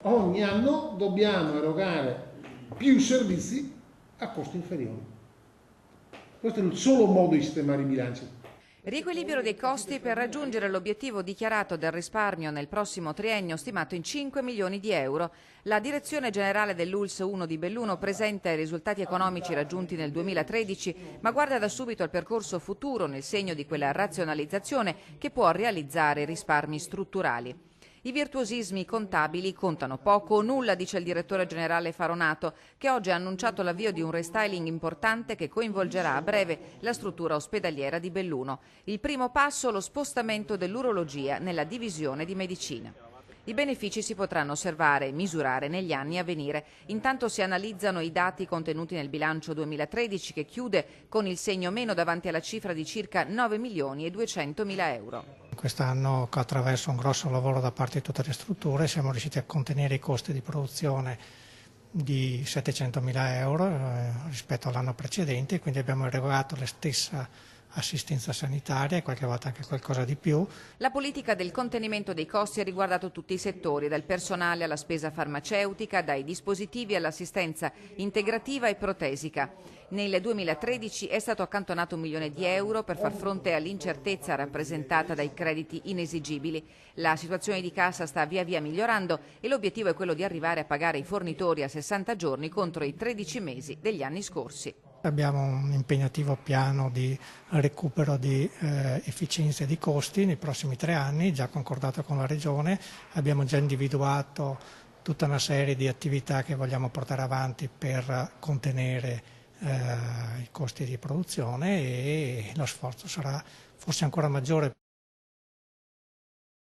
Ogni anno dobbiamo erogare più servizi a costi inferiori. Questo è il solo modo di sistemare i bilanci. Riequilibrio dei costi per raggiungere l'obiettivo dichiarato del risparmio nel prossimo triennio stimato in 5 milioni di euro. La Direzione Generale dell'ULSS 1 di Belluno presenta i risultati economici raggiunti nel 2013, ma guarda da subito al percorso futuro nel segno di quella razionalizzazione che può realizzare risparmi strutturali. I virtuosismi contabili contano poco o nulla, dice il direttore generale Faronato, che oggi ha annunciato l'avvio di un restyling importante che coinvolgerà a breve la struttura ospedaliera di Belluno. Il primo passo, lo spostamento dell'urologia nella divisione di medicina. I benefici si potranno osservare e misurare negli anni a venire. Intanto si analizzano i dati contenuti nel bilancio 2013 che chiude con il segno meno davanti alla cifra di circa 9 milioni e 200 mila euro. Quest'anno, attraverso un grosso lavoro da parte di tutte le strutture, siamo riusciti a contenere i costi di produzione di 700 mila euro rispetto all'anno precedente, quindi abbiamo erogato la stessa assistenza sanitaria e qualche volta anche qualcosa di più. La politica del contenimento dei costi ha riguardato tutti i settori, dal personale alla spesa farmaceutica, dai dispositivi all'assistenza integrativa e protesica. Nel 2013 è stato accantonato 1 milione di euro per far fronte all'incertezza rappresentata dai crediti inesigibili. La situazione di cassa sta via via migliorando e l'obiettivo è quello di arrivare a pagare i fornitori a 60 giorni contro i 13 mesi degli anni scorsi. Abbiamo un impegnativo piano di recupero di efficienza e di costi nei prossimi 3 anni, già concordato con la Regione. Abbiamo già individuato tutta una serie di attività che vogliamo portare avanti per contenere i costi di produzione e lo sforzo sarà forse ancora maggiore.